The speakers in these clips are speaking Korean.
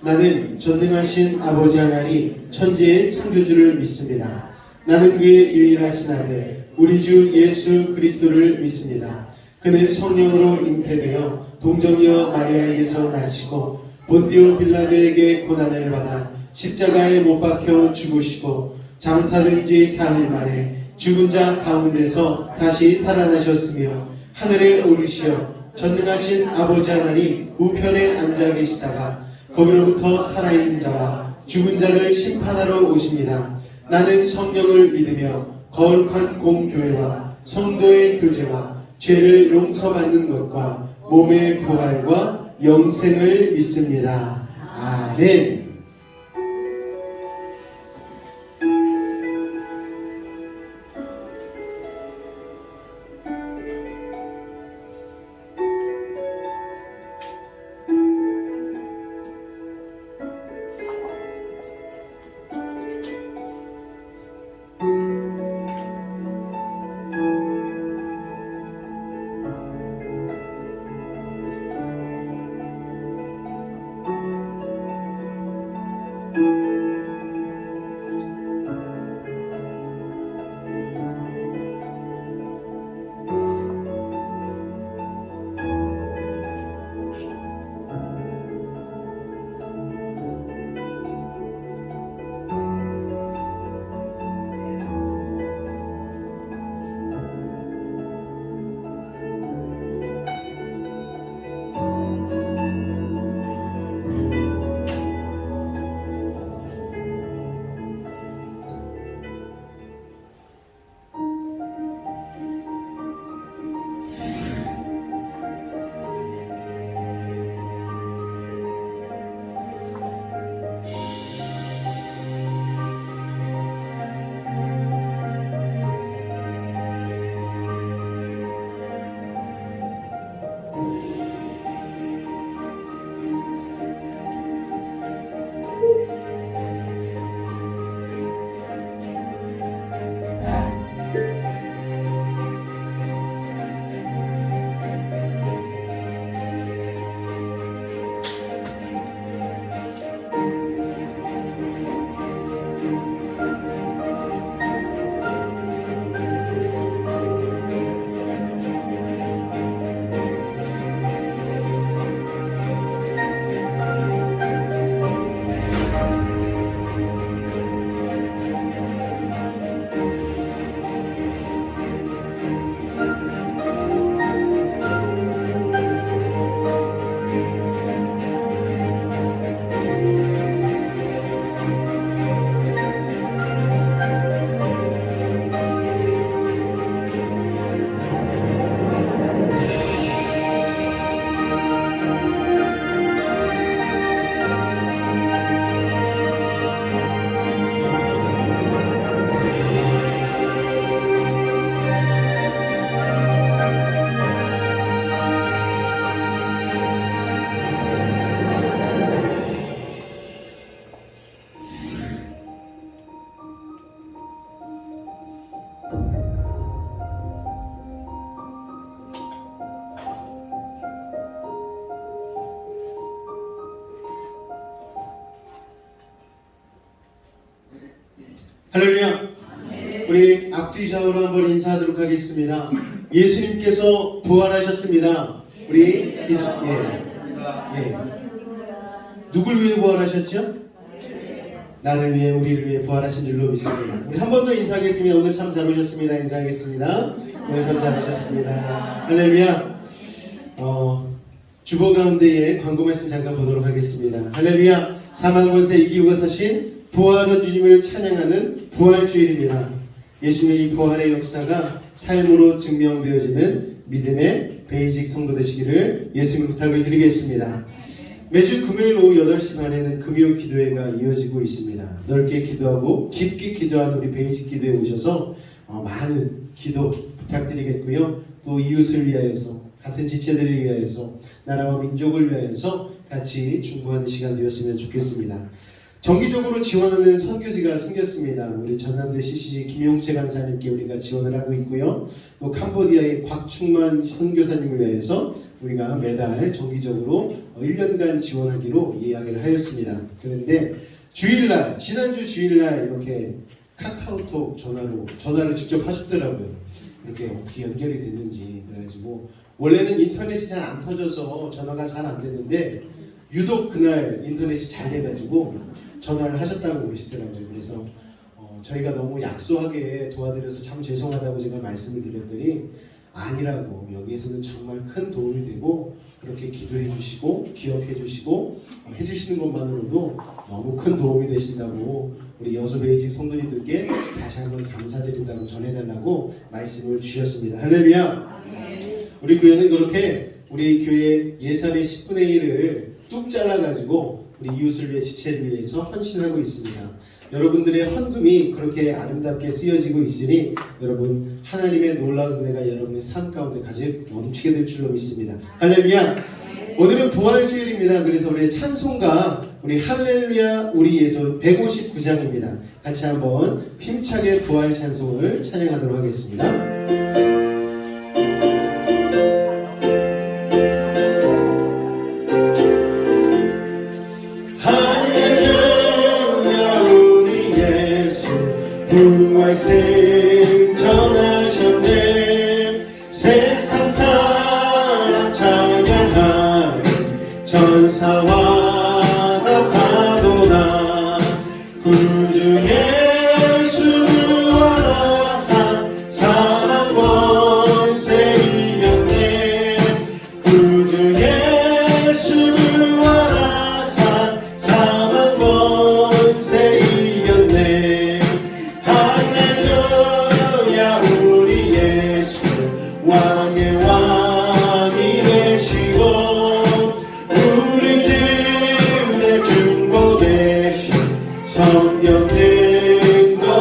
나는 전능하신 아버지 하나님 천지의 창조주를 믿습니다. 나는 그의 유일하신 아들 우리 주 예수 그리스도를 믿습니다. 그는 성령으로 잉태되어 동정녀 마리아에게서 나시고 본디오 빌라도에게 고난을 받아 십자가에 못 박혀 죽으시고 장사된 지 4일 만에 죽은 자 가운데서 다시 살아나셨으며 하늘에 오르시어 전능하신 아버지 하나님 우편에 앉아 계시다가 거기로부터 살아있는 자와 죽은 자를 심판하러 오십니다. 나는 성령을 믿으며 거룩한 공교회와 성도의 교제와 죄를 용서받는 것과 몸의 부활과 영생을 믿습니다. 아멘. 할렐루야. 우리 앞뒤 좌우로 한번 인사하도록 하겠습니다. 예수님께서 부활하셨습니다. 우리 누굴 위해 부활하셨죠? 나를 위해, 우리를 위해 부활하신 줄로 믿습니다. 우리 한 번 더 인사하겠습니다. 오늘 참 잘 오셨습니다. 인사하겠습니다. 오늘 참 잘 오셨습니다. 할렐루야. 주보 가운데에 광고 말씀 잠깐 보도록 하겠습니다. 할렐루야. 사망 권세 이기고 사신 부활한 주님을 찬양하는 부활주일입니다. 예수님의 이 부활의 역사가 삶으로 증명되어지는 믿음의 베이직 성도 되시기를 예수님 부탁을 드리겠습니다. 매주 금요일 오후 8시 반에는 금요 기도회가 이어지고 있습니다. 넓게 기도하고 깊게 기도하는 우리 베이직 기도에 오셔서 많은 기도 부탁드리겠고요. 또 이웃을 위하여서, 같은 지체들을 위하여서, 나라와 민족을 위하여서 같이 중보하는 시간 되었으면 좋겠습니다. 정기적으로 지원하는 선교지가 생겼습니다. 우리 전남대 CCC 김용채 간사님께 우리가 지원을 하고 있고요. 또 캄보디아의 곽충만 선교사님을 위해서 우리가 매달 정기적으로 1년간 지원하기로 이야기를 하였습니다. 그런데 주일날, 지난주 주일날 이렇게 카카오톡 전화를 직접 하셨더라고요. 이렇게 어떻게 연결이 됐는지. 그래가지고 원래는 인터넷이 잘 안 터져서 전화가 잘 안 되는데 유독 그날 인터넷이 잘 돼가지고 전화를 하셨다고 그러시더라고요. 그래서 저희가 너무 약소하게 도와드려서 참 죄송하다고 제가 말씀을 드렸더니 아니라고, 여기에서는 정말 큰 도움이 되고 그렇게 기도해 주시고 기억해 주시고 해주시는 것만으로도 너무 큰 도움이 되신다고 우리 여수베이직 성도님들께 다시 한번 감사드린다고 전해달라고 말씀을 주셨습니다. 할렐루야. 우리 교회는 그렇게 우리 교회 예산의 10분의 1을 뚝 잘라가지고 우리 이웃을 위해 지체를 위해서 헌신하고 있습니다. 여러분들의 헌금이 그렇게 아름답게 쓰여지고 있으니 여러분 하나님의 놀라운 은혜가 여러분의 삶 가운데 가득 넘치게 될 줄로 믿습니다. 할렐루야. 오늘은 부활주일입니다. 그래서 우리의 찬송가 우리 할렐루야 우리 예수 159장입니다. 같이 한번 힘차게 부활 찬송을 찬양하도록 하겠습니다. 부활 생전하셨네. 세상 사람 찬양하리 전사와 나파도나. 구주 예수 부활하사 사망 권세 이겼네. 구주 예수 부활하사 사망 권세 이겼네. 왕의 왕이 되시고 우리들의 중보 되신 성령 등거하시네.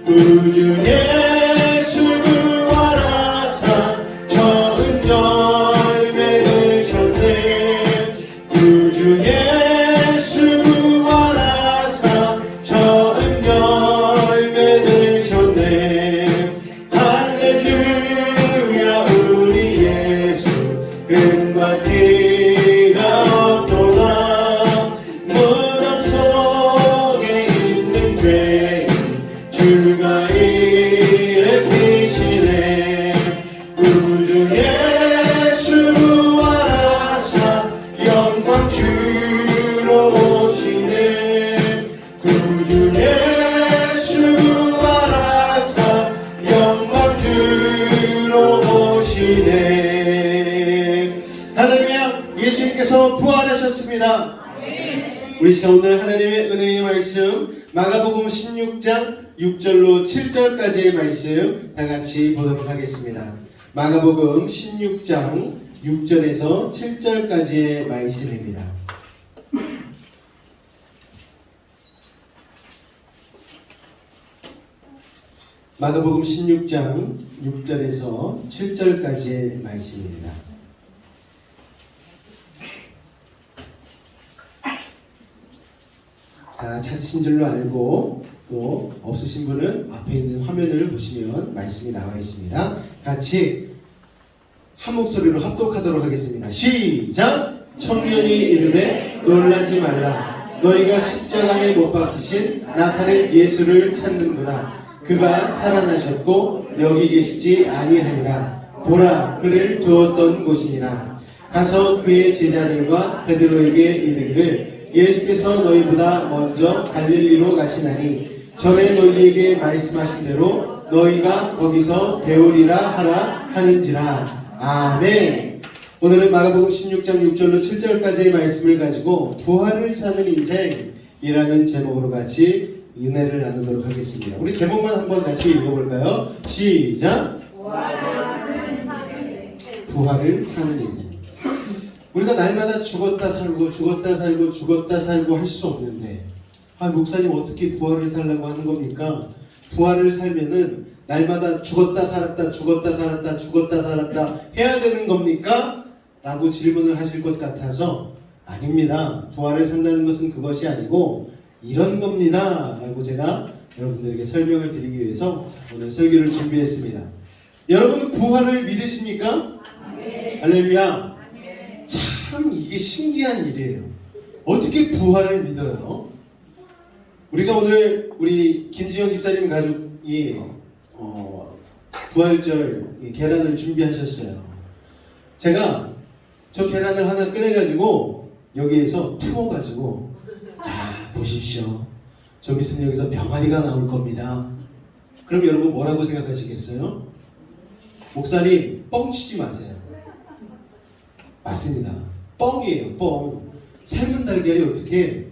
구주 예수 부활하사 처음 열매 되셨네. 구주 예수 부활하사 처음 열매 되셨네. 금과 티가 없도다. 무덤 속에 있는 죄인 주가 일으키시네. 구주 예수 부활하사 영광 주로 오시네. 구주 예수 부활하사 영광 주로 오시네. 할렐루야. 예수님께서 부활하셨습니다. 우리 시간 오늘 하나님의 은혜의 말씀 마가복음 16장 6절로 7절까지의 말씀 다 같이 보도록 하겠습니다. 마가복음 16장 6절에서 7절까지의 말씀입니다. 마가복음 16장 6절에서 7절까지의 말씀입니다. 다 찾으신 줄로 알고 또 없으신 분은 앞에 있는 화면을 보시면 말씀이 나와 있습니다. 같이 한 목소리로 합독하도록 하겠습니다. 시작! 청년이 이르되 놀라지 말라. 너희가 십자가에 못 박히신 나사렛 예수를 찾는구나. 그가 살아나셨고 여기 계시지 아니하니라. 보라, 그를 두었던 곳이니라. 가서 그의 제자들과 베드로에게 이르기를 예수께서 너희보다 먼저 갈릴리로 가시나니 전에 너희에게 말씀하신 대로 너희가 거기서 배우리라 하라 하는지라. 아멘. 오늘은 마가복음 16장 6절로 7절까지의 말씀을 가지고 부활을 사는 인생이라는 제목으로 같이 은혜를 나누도록 하겠습니다. 우리 제목만 한번 같이 읽어볼까요? 시작! 부활을 사는 인생. 우리가 날마다 죽었다 살고 죽었다 살고 죽었다 살고 할 수 없는데 목사님 어떻게 부활을 살라고 하는 겁니까? 부활을 살면은 날마다 죽었다 살았다 죽었다 살았다 죽었다 살았다 해야 되는 겁니까? 라고 질문을 하실 것 같아서 아닙니다. 부활을 산다는 것은 그것이 아니고 이런 겁니다 라고 제가 여러분들에게 설명을 드리기 위해서 오늘 설교를 준비했습니다. 여러분은 부활을 믿으십니까? 할렐루야. 참 이게 신기한 일이에요. 어떻게 부활을 믿어요? 우리가 오늘 우리 김지영 집사님 가족이 부활절 계란을 준비하셨어요. 제가 저 계란을 하나 꺼내가지고 여기에서 품어가지고 자 보십시오. 좀 있으면 여기서 병아리가 나올 겁니다. 그럼 여러분 뭐라고 생각하시겠어요? 목사님 뻥치지 마세요. 맞습니다. 뻥이에요. 뻥. 삶은 달걀이 어떻게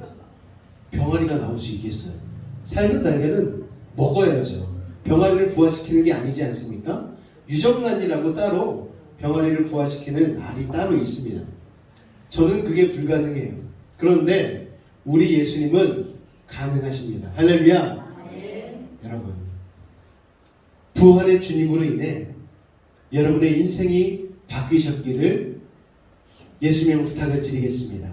병아리가 나올 수 있겠어요? 삶은 달걀은 먹어야죠. 병아리를 부화시키는 게 아니지 않습니까? 유정란이라고 따로 병아리를 부화시키는 알이 따로 있습니다. 저는 그게 불가능해요. 그런데 우리 예수님은 가능하십니다. 할렐루야. 여러분, 부활의 주님으로 인해 여러분의 인생이 바뀌셨기를 예수님의 부탁을 드리겠습니다.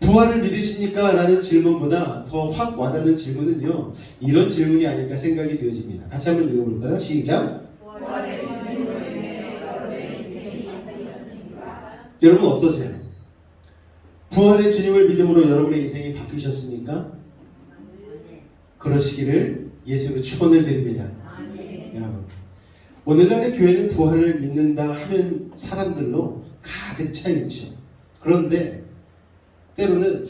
부활을 믿으십니까? 라는 질문보다 더 확 와닿는 질문은요, 이런 질문이 아닐까 생각이 되어집니다. 같이 한번 읽어볼까요? 시작. 여러분 어떠세요? 부활의 주님을 믿음으로 여러분의 인생이 바뀌셨습니까? 그러시기를 예수로 축원을 드립니다. 여러분, 오늘날의 교회는 부활을 믿는다 하면 사람들로 가득 차 있죠. 그런데 때로는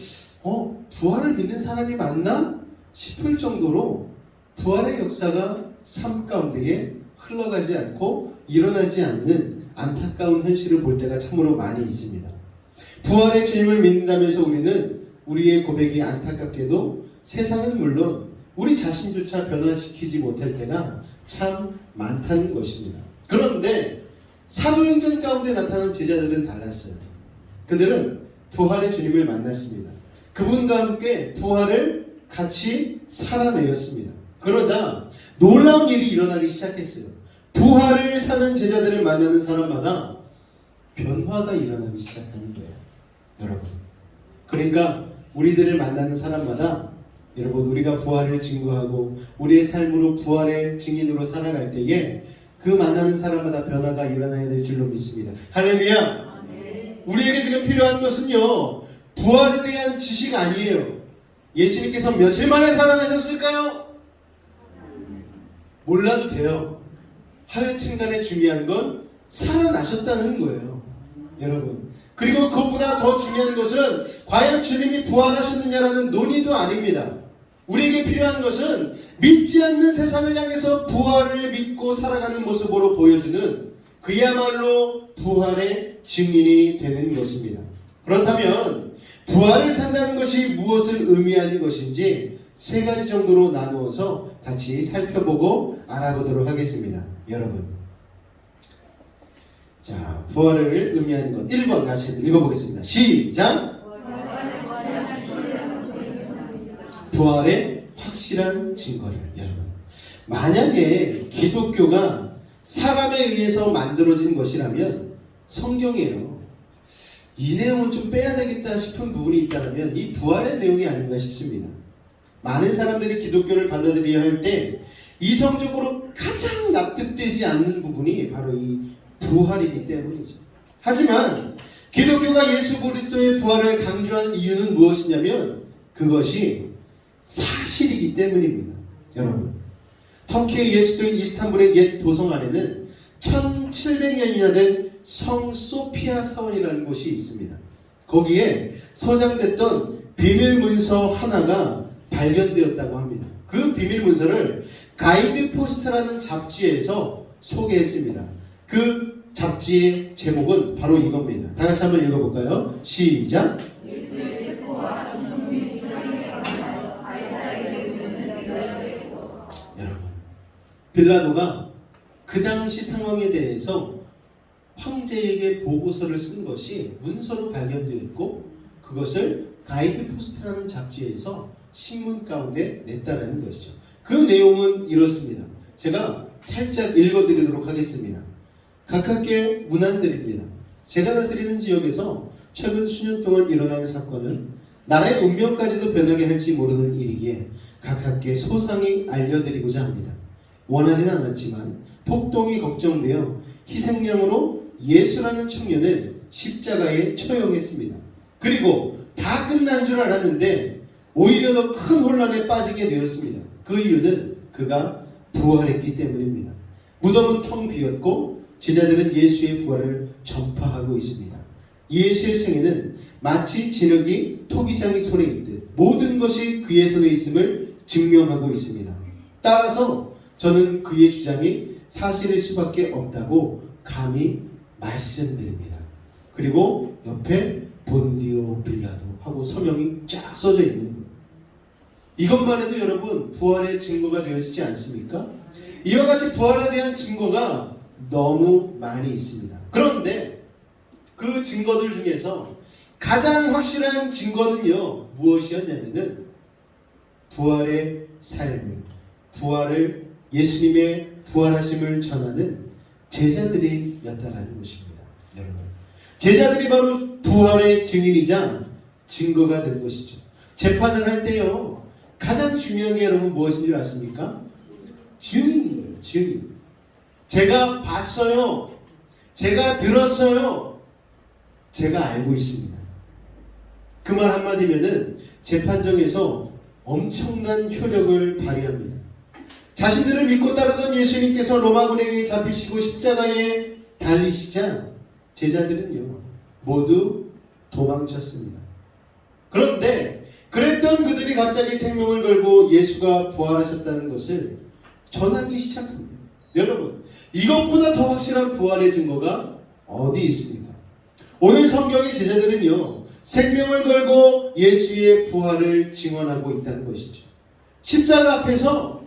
부활을 믿는 사람이 맞나 싶을 정도로 부활의 역사가 삶 가운데에 흘러가지 않고 일어나지 않는 안타까운 현실을 볼 때가 참으로 많이 있습니다. 부활의 주님을 믿는다면서 우리는 우리의 고백이 안타깝게도 세상은 물론 우리 자신조차 변화시키지 못할 때가 참 많다는 것입니다. 그런데 사도행전 가운데 나타난 제자들은 달랐어요. 그들은 부활의 주님을 만났습니다. 그분과 함께 부활을 같이 살아내었습니다. 그러자 놀라운 일이 일어나기 시작했어요. 부활을 사는 제자들을 만나는 사람마다 변화가 일어나기 시작하는 거예요. 여러분, 그러니까 우리들을 만나는 사람마다 여러분, 우리가 부활을 증거하고 우리의 삶으로 부활의 증인으로 살아갈 때에 그 만나는 사람마다 변화가 일어나야 될 줄로 믿습니다. 할렐루야. 우리에게 지금 필요한 것은요, 부활에 대한 지식 아니에요. 예수님께서 며칠 만에 살아나셨을까요? 몰라도 돼요. 하여튼간에 중요한 건 살아나셨다는 거예요, 여러분. 그리고 그것보다 더 중요한 것은 과연 주님이 부활하셨느냐라는 논의도 아닙니다. 우리에게 필요한 것은 믿지 않는 세상을 향해서 부활을 믿고 살아가는 모습으로 보여주는 그야말로 부활의 증인이 되는 것입니다. 그렇다면 부활을 산다는 것이 무엇을 의미하는 것인지 세 가지 정도로 나누어서 같이 살펴보고 알아보도록 하겠습니다. 여러분, 자, 부활을 의미하는 것 1번 같이 읽어보겠습니다. 시작! 부활의 확실한 증거를. 여러분, 만약에 기독교가 사람에 의해서 만들어진 것이라면 성경이에요. 이 내용은 좀 빼야 되겠다 싶은 부분이 있다면 이 부활의 내용이 아닌가 싶습니다. 많은 사람들이 기독교를 받아들여야 할 때 이성적으로 가장 납득되지 않는 부분이 바로 이 부활이기 때문이죠. 하지만 기독교가 예수 그리스도의 부활을 강조하는 이유는 무엇이냐면 그것이 사실이기 때문입니다. 여러분, 터키의 예수도인 이스탄불의 옛 도성 안에는 1700년이나 된 성 소피아 사원이라는 곳이 있습니다. 거기에 서장됐던 비밀 문서 하나가 발견되었다고 합니다. 그 비밀 문서를 가이드 포스트라는 잡지에서 소개했습니다. 그 잡지의 제목은 바로 이겁니다. 다 같이 한번 읽어볼까요? 시작! 여러분, 빌라도가 그 당시 상황에 대해서 황제에게 보고서를 쓴 것이 문서로 발견되었고 그것을 가이드 포스트라는 잡지에서 신문 가운데 냈다라는 것이죠. 그 내용은 이렇습니다. 제가 살짝 읽어드리도록 하겠습니다. 각하께 문안드립니다. 제가 다스리는 지역에서 최근 수년 동안 일어난 사건은 나라의 운명까지도 변하게 할지 모르는 일이기에 각하께 소상히 알려드리고자 합니다. 원하진 않았지만 폭동이 걱정되어 희생양으로 예수라는 청년을 십자가에 처형했습니다. 그리고 다 끝난 줄 알았는데 오히려 더 큰 혼란에 빠지게 되었습니다. 그 이유는 그가 부활했기 때문입니다. 무덤은 텅 비었고 제자들은 예수의 부활을 전파하고 있습니다. 예수의 생애는 마치 진흙이 토기장의 손에 있듯 모든 것이 그의 손에 있음을 증명하고 있습니다. 따라서 저는 그의 주장이 사실일 수밖에 없다고 감히 말씀드립니다. 그리고 옆에 본디오 빌라도 하고 서명이 쫙 써져 있는 거예요. 이것만 해도 여러분 부활의 증거가 되어지지 않습니까? 이와 같이 부활에 대한 증거가 너무 많이 있습니다. 그런데 그 증거들 중에서 가장 확실한 증거는요 무엇이었냐면은 부활의 삶을, 부활을, 예수님의 부활하심을 전하는 제자들이었다라는 것입니다. 여러분, 제자들이 바로 부활의 증인이자 증거가 된 것이죠. 재판을 할 때요 가장 중요한 게 여러분 무엇인 줄 아십니까? 증인이에요. 증인. 제가 봤어요. 제가 들었어요. 제가 알고 있습니다. 그 말 한마디면은 재판정에서 엄청난 효력을 발휘합니다. 자신들을 믿고 따르던 예수님께서 로마군에게 잡히시고 십자가에 달리시자 제자들은요 모두 도망쳤습니다. 그런데 그랬던 그들이 갑자기 생명을 걸고 예수가 부활하셨다는 것을 전하기 시작합니다. 여러분, 이것보다 더 확실한 부활의 증거가 어디 있습니까? 오늘 성경의 제자들은요 생명을 걸고 예수의 부활을 증언하고 있다는 것이죠. 십자가 앞에서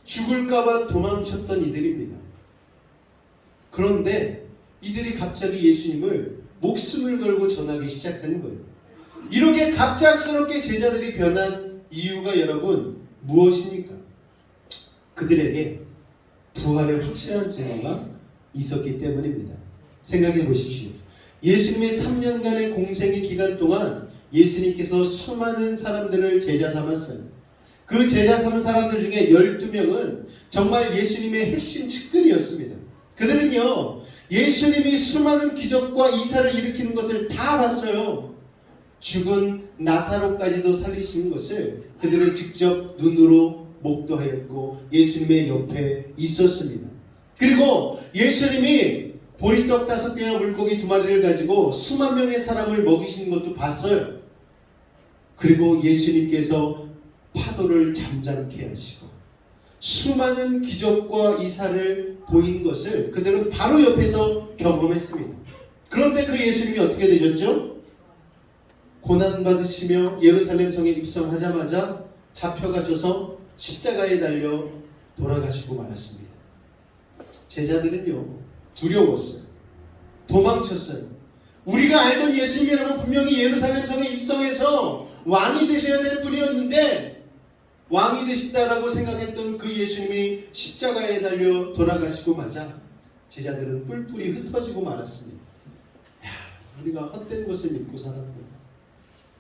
죽을까봐 도망쳤던 이들입니다. 그런데 이들이 갑자기 예수님을 목숨을 걸고 전하기 시작하는 거예요. 이렇게 갑작스럽게 제자들이 변한 이유가 여러분 무엇입니까? 그들에게 부활의 확실한 증거가 있었기 때문입니다. 생각해 보십시오. 예수님의 3년간의 공생의 기간 동안 예수님께서 수많은 사람들을 제자 삼았어요. 그 제자 삼은 사람들 중에 12명은 정말 예수님의 핵심 측근이었습니다. 그들은요 예수님이 수많은 기적과 이사를 일으키는 것을 다 봤어요. 죽은 나사로까지도 살리시는 것을 그들은 직접 눈으로 목도하였고 예수님의 옆에 있었습니다. 그리고 예수님이 보리떡 5개와 물고기 2마리를 가지고 수만 명의 사람을 먹이시는 것도 봤어요. 그리고 예수님께서 파도를 잠잠케 하시고 수많은 기적과 이사를 보인 것을 그들은 바로 옆에서 경험했습니다. 그런데 그 예수님이 어떻게 되셨죠? 고난받으시며 예루살렘 성에 입성하자마자 잡혀가셔서 십자가에 달려 돌아가시고 말았습니다. 제자들은요 두려웠어요. 도망쳤어요. 우리가 알던 예수님이 여러분 분명히 예루살렘 성에 입성해서 왕이 되셔야 될 분이었는데 왕이 되신다라고 생각했던 그 예수님이 십자가에 달려 돌아가시고 마자 제자들은 뿔뿔이 흩어지고 말았습니다. 야, 우리가 헛된 것을 믿고 살았고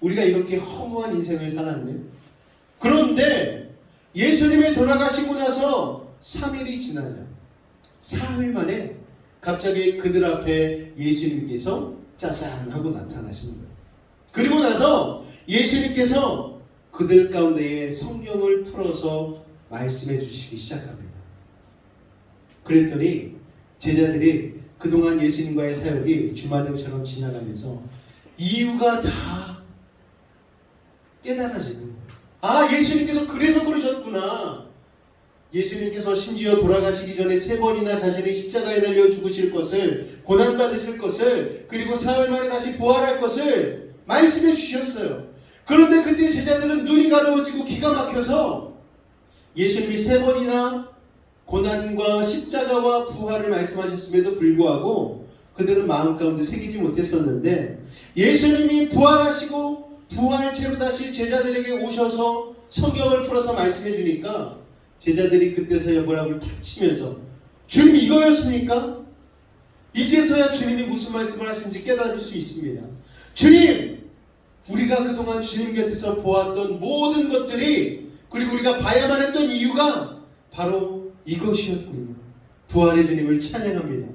우리가 이렇게 허무한 인생을 살았네. 그런데 예수님이 돌아가시고 나서 3일이 지나자 사흘 만에 갑자기 그들 앞에 예수님께서 짜잔 하고 나타나시는 거예요. 그리고 나서 예수님께서 그들 가운데에 성경을 풀어서 말씀해 주시기 시작합니다. 그랬더니 제자들이 그동안 예수님과의 사역이 주마등처럼 지나가면서 이유가 다 깨달아지는 거예요. 아, 예수님께서 그래서 그러셨구나. 예수님께서 심지어 돌아가시기 전에 3번이나 자신이 십자가에 달려 죽으실 것을, 고난받으실 것을, 그리고 사흘 만에 다시 부활할 것을 말씀해 주셨어요. 그런데 그때 제자들은 눈이 가려워지고 기가 막혀서 예수님이 3번이나 고난과 십자가와 부활을 말씀하셨음에도 불구하고 그들은 마음 가운데 새기지 못했었는데 예수님이 부활하시고 부활체로 다시 제자들에게 오셔서 성경을 풀어서 말씀해 주니까 제자들이 그때서야 뭐라고 탁 치면서 주님 이거였습니까? 이제서야 주님이 무슨 말씀을 하신지 깨달을 수 있습니다. 주님, 우리가 그동안 주님 곁에서 보았던 모든 것들이, 그리고 우리가 봐야만 했던 이유가 바로 이것이었군요. 부활의 주님을 찬양합니다.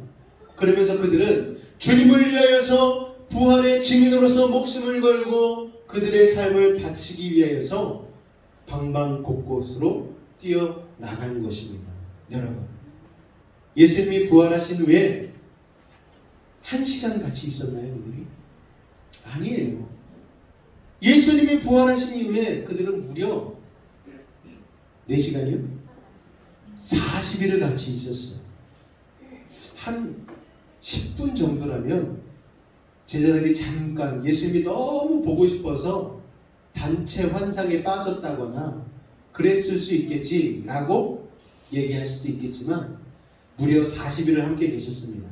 그러면서 그들은 주님을 위하여서 부활의 증인으로서 목숨을 걸고 그들의 삶을 바치기 위하여서 방방곳곳으로 뛰어나간 것입니다. 여러분, 예수님이 부활하신 후에 1시간 같이 있었나요, 그들이? 아니에요. 예수님이 부활하신 이후에 그들은 무려 4시간이요? 40일을 같이 있었어요. 한 10분 정도라면 제자들이 잠깐 예수님이 너무 보고 싶어서 단체 환상에 빠졌다거나 그랬을 수 있겠지라고 얘기할 수도 있겠지만 무려 40일을 함께 계셨습니다.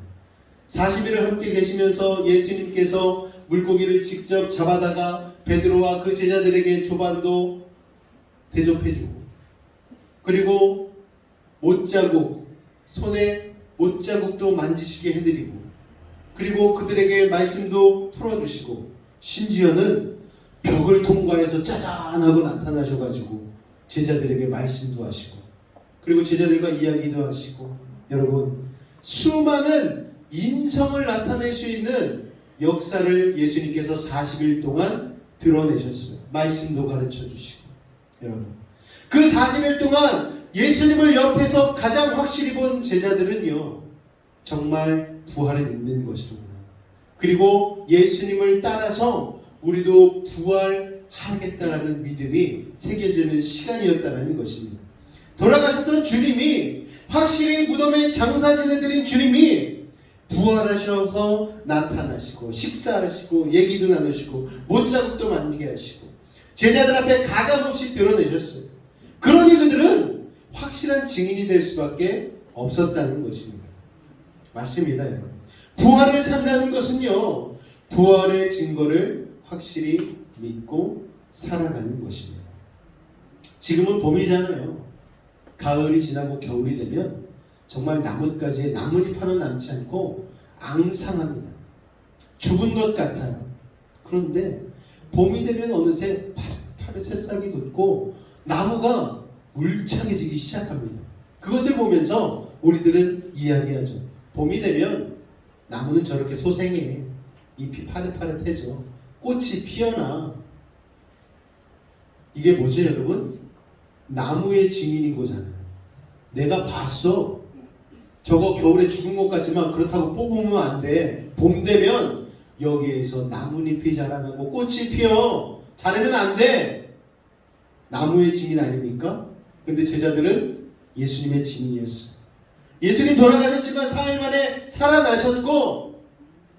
40일을 함께 계시면서 예수님께서 물고기를 직접 잡아다가 베드로와 그 제자들에게 조반도 대접해주고, 그리고 못자국, 손에 못자국도 만지시게 해드리고, 그리고 그들에게 말씀도 풀어주시고, 심지어는 벽을 통과해서 짜잔 하고 나타나셔가지고 제자들에게 말씀도 하시고, 그리고 제자들과 이야기도 하시고, 여러분, 수많은 인성을 나타낼 수 있는 역사를 예수님께서 40일 동안 드러내셨어요. 말씀도 가르쳐 주시고. 여러분, 그 40일 동안 예수님을 옆에서 가장 확실히 본 제자들은요, 정말 부활은 있는 것이구나. 그리고 예수님을 따라서 우리도 부활하겠다라는 믿음이 새겨지는 시간이었다는 것입니다. 돌아가셨던 주님이, 확실히 무덤에 장사 지내드린 주님이 부활하셔서 나타나시고 식사하시고 얘기도 나누시고 못자국도 만지게 하시고 제자들 앞에 가감없이 드러내셨어요. 그러니 그들은 확실한 증인이 될 수밖에 없었다는 것입니다. 맞습니다, 여러분. 부활을 산다는 것은요, 부활의 증거를 확실히 믿고 살아가는 것입니다. 지금은 봄이잖아요. 가을이 지나고 겨울이 되면 정말 나뭇가지에 나뭇잎 하나 남지 않고 앙상합니다. 죽은 것 같아요. 그런데 봄이 되면 어느새 파릇파릇 새싹이 돋고 나무가 울창해지기 시작합니다. 그것을 보면서 우리들은 이야기하죠. 봄이 되면 나무는 저렇게 소생해. 잎이 파릇파릇해져. 꽃이 피어나. 이게 뭐죠, 여러분? 나무의 증인인 거잖아요. 내가 봤어. 저거 겨울에 죽은 것 같지만 그렇다고 뽑으면 안 돼. 봄 되면 여기에서 나뭇잎이 자라나고 꽃이 피어. 자르면 안 돼. 나무의 증인 아닙니까? 근데 제자들은 예수님의 증인이었어. 예수님 돌아가셨지만 사흘 만에 살아나셨고,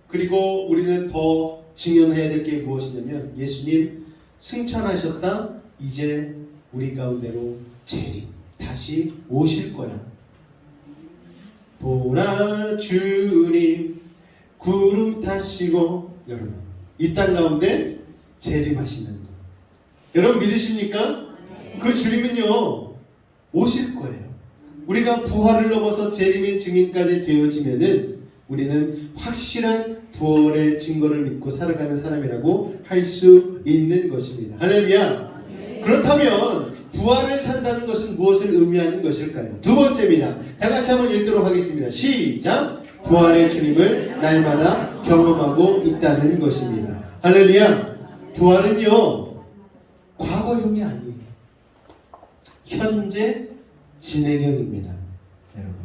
그리고 우리는 더 증언해야 될 게 무엇이냐면 예수님 승천하셨다. 이제 우리 가운데로 재림, 다시 오실 거야. 보라 주님 구름 타시고, 여러분, 이 땅 가운데 재림하시는 거. 여러분 믿으십니까? 그 주님은요 오실 거예요. 우리가 부활을 넘어서 재림의 증인까지 되어지면은 우리는 확실한 부활의 증거를 믿고 살아가는 사람이라고 할 수 있는 것입니다. 할렐루야. 그렇다면 부활을 산다는 것은 무엇을 의미하는 것일까요? 두 번째입니다. 다 같이 한번 읽도록 하겠습니다. 시작! 부활의 주님을 날마다 경험하고 있다는 것입니다. 할렐루야. 부활은요 과거형이 아니에요. 현재 진행형입니다. 여러분,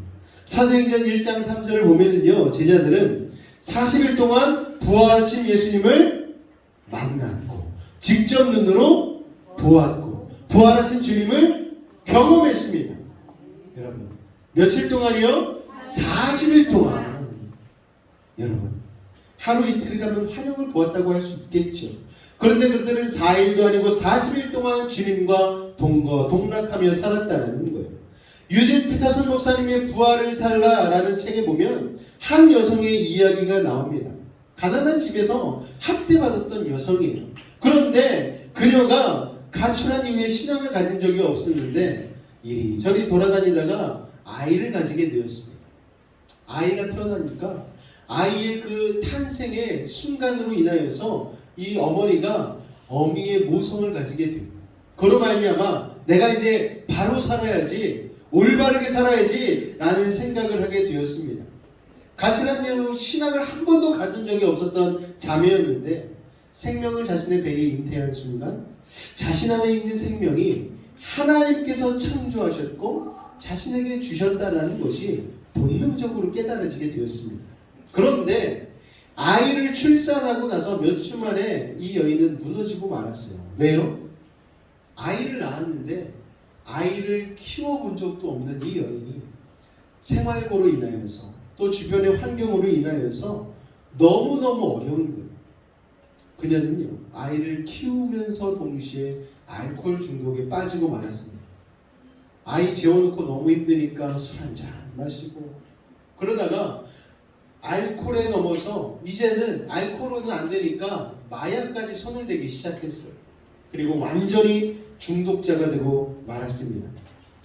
사도행전 1장 3절을 보면은요, 제자들은 40일 동안 부활하신 예수님을 만났고 직접 눈으로 보았고 부활하신 주님을 경험했습니다. 여러분, 며칠 동안이요? 40일 동안. 여러분, 하루 이틀이라면 환영을 보았다고 할 수 있겠죠. 그런데 그들은 4일도 아니고 40일 동안 주님과 동락하며 살았다는 거예요. 유진 피터슨 목사님의 부활을 살라라는 책에 보면 한 여성의 이야기가 나옵니다. 가난한 집에서 학대받았던 여성이에요. 그런데 그녀가 가출한 이후에 신앙을 가진 적이 없었는데 이리저리 돌아다니다가 아이를 가지게 되었습니다. 아이가 태어나니까 아이의 그 탄생의 순간으로 인하여서 이 어머니가 어미의 모성을 가지게 돼요. 그로 말미암아 내가 이제 바로 살아야지, 올바르게 살아야지 라는 생각을 하게 되었습니다. 가시란 신앙을 한 번도 가진 적이 없었던 자매였는데 생명을 자신의 배에 잉태한 순간 자신 안에 있는 생명이 하나님께서 창조하셨고 자신에게 주셨다는 것이 본능적으로 깨달아지게 되었습니다. 그런데 아이를 출산하고 나서 몇 주 만에 이 여인은 무너지고 말았어요. 왜요? 아이를 낳았는데 아이를 키워본 적도 없는 이 여인이 생활고로 인하여서 또 주변의 환경으로 인하여서 너무너무 어려운 거예요. 그녀는요, 아이를 키우면서 동시에 알코올 중독에 빠지고 말았습니다. 아이 재워놓고 너무 힘드니까 술 한잔 마시고, 그러다가 알코올에 넘어서 이제는 알코올은 안 되니까 마약까지 손을 대기 시작했어요. 그리고 완전히 중독자가 되고 말았습니다.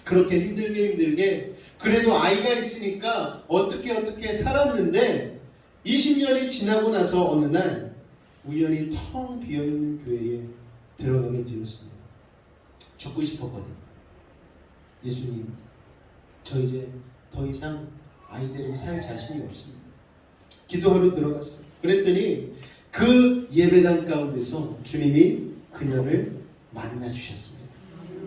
그렇게 힘들게 그래도 아이가 있으니까 어떻게 살았는데 20년이 지나고 나서 어느 날 우연히 텅 비어있는 교회에 들어가게 되었습니다. 죽고 싶었거든요. 예수님, 저 이제 더 이상 아이들을 살 자신이 없습니다. 기도하러 들어갔어요. 그랬더니 그 예배당 가운데서 주님이 그녀를 만나주셨습니다.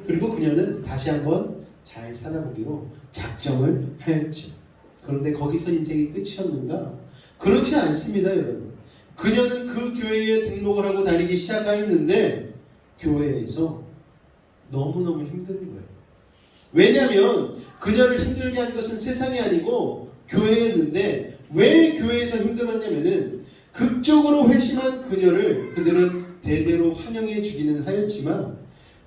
그리고 그녀는 다시 한번 잘 살아보기로 작정을 하였죠. 그런데 거기서 인생이 끝이었는가? 그렇지 않습니다, 여러분. 그녀는 그 교회에 등록을 하고 다니기 시작하였는데 교회에서 너무너무 힘든 거예요. 왜냐하면 그녀를 힘들게 한 것은 세상이 아니고 교회였는데, 왜 교회에서 힘들었냐면은 극적으로 회심한 그녀를 그들은 대대로 환영해 주기는 하였지만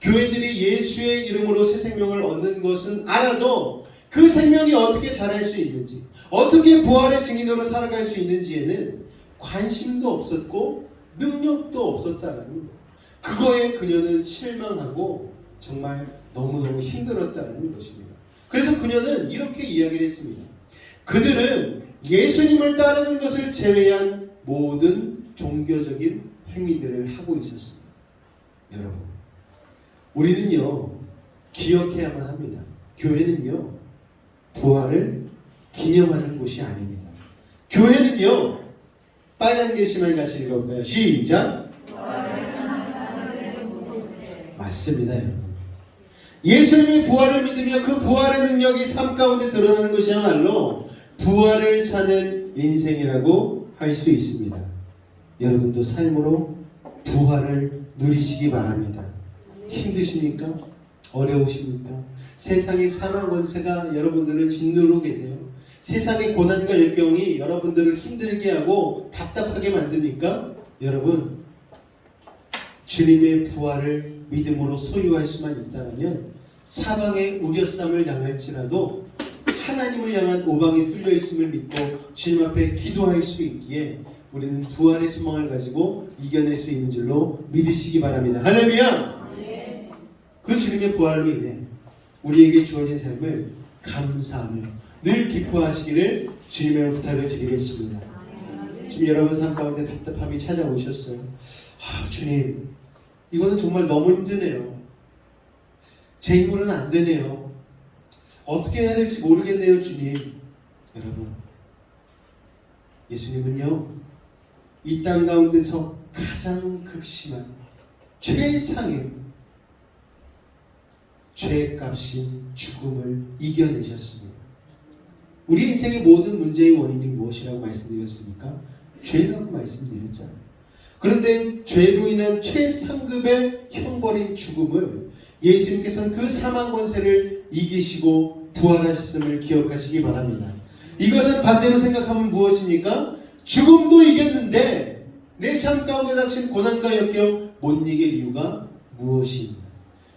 교회들이 예수의 이름으로 새 생명을 얻는 것은 알아도 그 생명이 어떻게 자랄 수 있는지, 어떻게 부활의 증인으로 살아갈 수 있는지에는 관심도 없었고 능력도 없었다는 거예요. 그거에 그녀는 실망하고 정말 너무너무 힘들었다는 것입니다. 그래서 그녀는 이렇게 이야기를 했습니다. 그들은 예수님을 따르는 것을 제외한 모든 종교적인 행위들을 하고 있었습니다. 여러분, 우리는요 기억해야만 합니다. 교회는요 부활을 기념하는 곳이 아닙니다. 교회는요, 빨간 글씨만 같이 읽어볼까요? 시작! 맞습니다, 여러분. 예수님이 부활을 믿으며 그 부활의 능력이 삶 가운데 드러나는 것이야말로 부활을 사는 인생이라고 할 수 있습니다. 여러분도 삶으로 부활을 누리시기 바랍니다. 힘드십니까? 어려우십니까? 세상의 사망 권세가 여러분들을 짓누르고 계세요. 세상의 고난과 역경이 여러분들을 힘들게 하고 답답하게 만듭니까? 여러분, 주님의 부활을 믿음으로 소유할 수만 있다면 사방의 우겨쌈을 당할지라도 하나님을 향한 오방이 뚫려 있음을 믿고 주님 앞에 기도할 수 있기에 우리는 부활의 소망을 가지고 이겨낼 수 있는 줄로 믿으시기 바랍니다. 할렐루야! 그 주님의 부활로 인해 우리에게 주어진 삶을 감사하며 늘 기뻐하시기를 주님의 부탁을 드리겠습니다. 지금 여러분 삶 가운데 답답함이 찾아오셨어요. 주님, 이거는 정말 너무 힘드네요. 제 힘으로는 안 되네요. 어떻게 해야 될지 모르겠네요, 주님. 여러분, 예수님은요, 이 땅 가운데서 가장 극심한 최상의 죄값인 죽음을 이겨내셨습니다. 우리 인생의 모든 문제의 원인이 무엇이라고 말씀드렸습니까? 죄라고 말씀드렸잖아요. 그런데 죄로 인한 최상급의 형벌인 죽음을 예수님께서는 그 사망 권세를 이기시고 부활하셨음을 기억하시기 바랍니다. 이것은 반대로 생각하면 무엇입니까? 죽음도 이겼는데 내 삶 가운데 닥친 고난과 역경 못 이길 이유가 무엇입니까?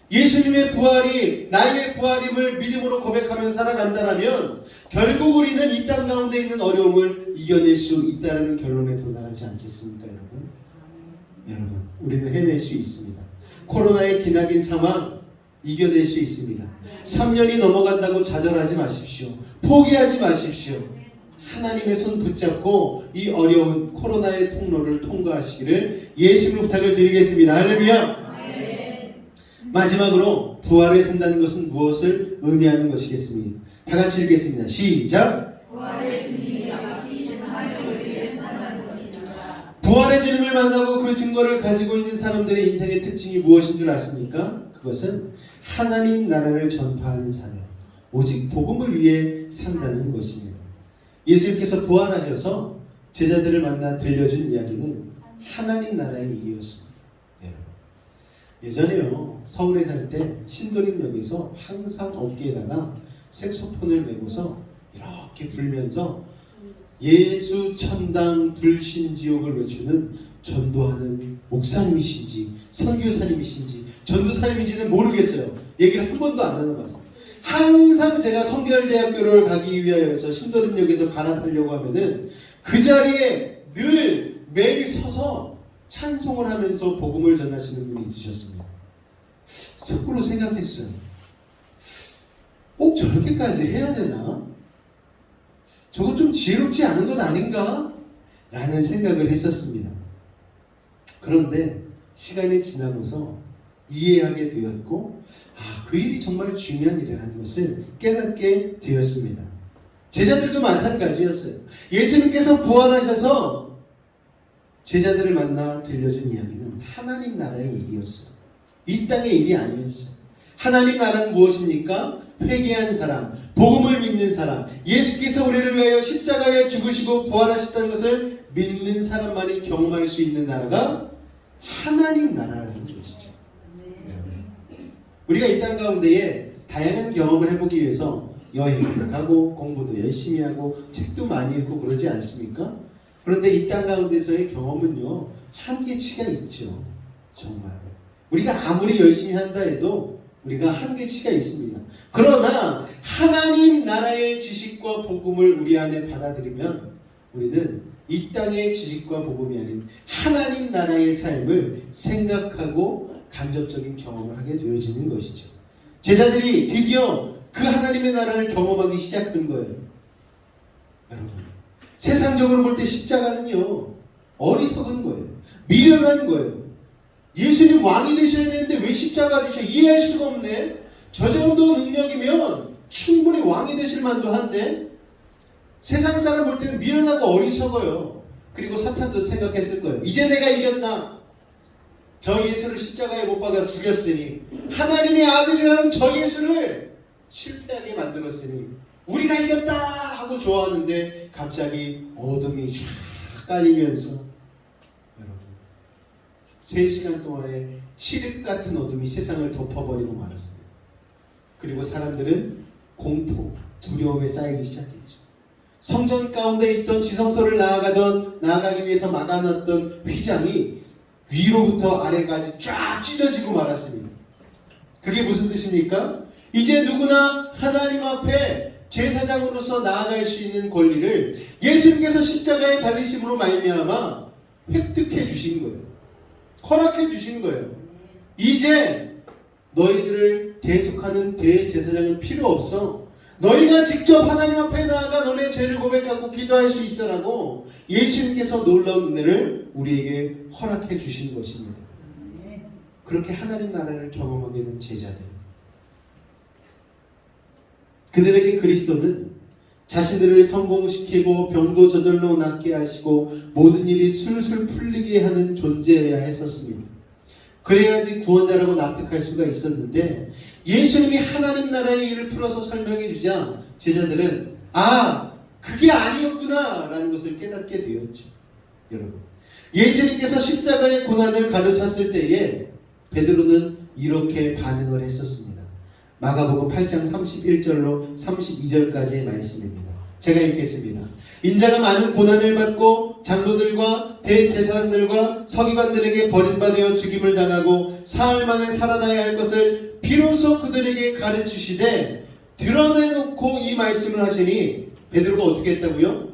예수님의 부활이 나의 부활임을 믿음으로 고백하며 살아간다면 결국 우리는 이 땅 가운데 있는 어려움을 이겨낼 수 있다는 결론에 도달하지 않겠습니까, 여러분? 여러분, 우리는 해낼 수 있습니다. 코로나의 기나긴 상황 이겨낼 수 있습니다. 3년이 넘어간다고 좌절하지 마십시오. 포기하지 마십시오. 하나님의 손 붙잡고 이 어려운 코로나의 통로를 통과하시기를 예수님의 부탁을 드리겠습니다. 할렐루야. 마지막으로 부활을 산다는 것은 무엇을 의미하는 것이겠습니까? 다 같이 읽겠습니다. 시작. 부활의 주님이 맡기신 사명을 위해 산다는 것입니다. 부활의 주님을 만나고 그 증거를 가지고 있는 사람들의 인생의 특징이 무엇인 줄 아십니까? 그것은 하나님 나라를 전파하는 사명, 오직 복음을 위해 산다는 것입니다. 예수님께서 부활하셔서 제자들을 만나 들려준 이야기는 하나님 나라의 일이었습니다. 예전에요, 서울에 살 때 신도림역에서 항상 어깨에다가 색소폰을 메고서 이렇게 불면서 예수 천당 불신지옥을 외치는 전도하는 목사님이신지 선교사님이신지 전도사님인지는 모르겠어요. 얘기를 한 번도 안 나눠봐서 항상 제가 성결대학교를 가기 위하여서 신도림역에서 갈아타려고 하면은 그 자리에 늘 매일 서서 찬송을 하면서 복음을 전하시는 분이 있으셨습니다. 섣불로 생각했어요. 꼭 저렇게까지 해야 되나? 저거 좀 지혜롭지 않은 것 아닌가? 라는 생각을 했었습니다. 그런데 시간이 지나고서 이해하게 되었고, 그 일이 정말 중요한 일이라는 것을 깨닫게 되었습니다. 제자들도 마찬가지였어요. 예수님께서 부활하셔서 제자들을 만나 들려준 이야기는 하나님 나라의 일이었어요. 이 땅의 일이 아니었어요. 하나님 나라는 무엇입니까? 회개한 사람, 복음을 믿는 사람, 예수께서 우리를 위하여 십자가에 죽으시고 부활하셨다는 것을 믿는 사람만이 경험할 수 있는 나라가 하나님 나라라는 것이죠. 우리가 이 땅 가운데에 다양한 경험을 해보기 위해서 여행도 가고 공부도 열심히 하고 책도 많이 읽고 그러지 않습니까? 그런데 이 땅 가운데서의 경험은요, 한계치가 있죠. 정말 우리가 아무리 열심히 한다 해도 우리가 한계치가 있습니다. 그러나 하나님 나라의 지식과 복음을 우리 안에 받아들이면 우리는 이 땅의 지식과 복음이 아닌 하나님 나라의 삶을 생각하고 간접적인 경험을 하게 되어지는 것이죠. 제자들이 드디어 그 하나님의 나라를 경험하기 시작한 거예요. 여러분, 세상적으로 볼 때 십자가는요, 어리석은 거예요. 미련한 거예요. 예수님 왕이 되셔야 되는데 왜 십자가 지셔? 이해할 수가 없네. 저 정도 능력이면 충분히 왕이 되실 만도 한데 세상 사람 볼 때는 미련하고 어리석어요. 그리고 사탄도 생각했을 거예요. 이제 내가 이겼다. 저 예수를 십자가에 못 박아 죽였으니, 하나님의 아들이라는 저 예수를 실패하게 만들었으니 우리가 이겼다 하고 좋아하는데 갑자기 어둠이 쫙 깔리면서 여러분 3시간 동안에 칠흑 같은 어둠이 세상을 덮어버리고 말았습니다. 그리고 사람들은 공포, 두려움에 쌓이기 시작했죠. 성전 가운데 있던 지성소를 나아가기 위해서 막아놨던 휘장이 위로부터 아래까지 쫙 찢어지고 말았습니다. 그게 무슨 뜻입니까? 이제 누구나 하나님 앞에 제사장으로서 나아갈 수 있는 권리를 예수님께서 십자가에 달리심으로 말미암아 획득해 주신 거예요. 허락해 주신 거예요. 이제 너희들을 대속하는 대제사장은 필요 없어. 너희가 직접 하나님 앞에 나아가 너네 죄를 고백하고 기도할 수 있어라고 예수님께서 놀라운 은혜를 우리에게 허락해 주신 것입니다. 그렇게 하나님 나라를 경험하게 된 제자들, 그들에게 그리스도는 자신들을 성공시키고 병도 저절로 낫게 하시고 모든 일이 술술 풀리게 하는 존재여야 했었습니다. 그래야지 구원자라고 납득할 수가 있었는데 예수님이 하나님 나라의 일을 풀어서 설명해 주자 제자들은 그게 아니었구나 라는 것을 깨닫게 되었죠. 여러분, 예수님께서 십자가의 고난을 가르쳤을 때에 베드로는 이렇게 반응을 했었습니다. 마가복음 8장 31절로 32절까지의 말씀입니다. 제가 읽겠습니다. 인자가 많은 고난을 받고 장로들과 대제사장들과 서기관들에게 버림받아 죽임을 당하고 사흘 만에 살아나야 할 것을 비로소 그들에게 가르치시되 드러내놓고 이 말씀을 하시니 베드로가 어떻게 했다고요?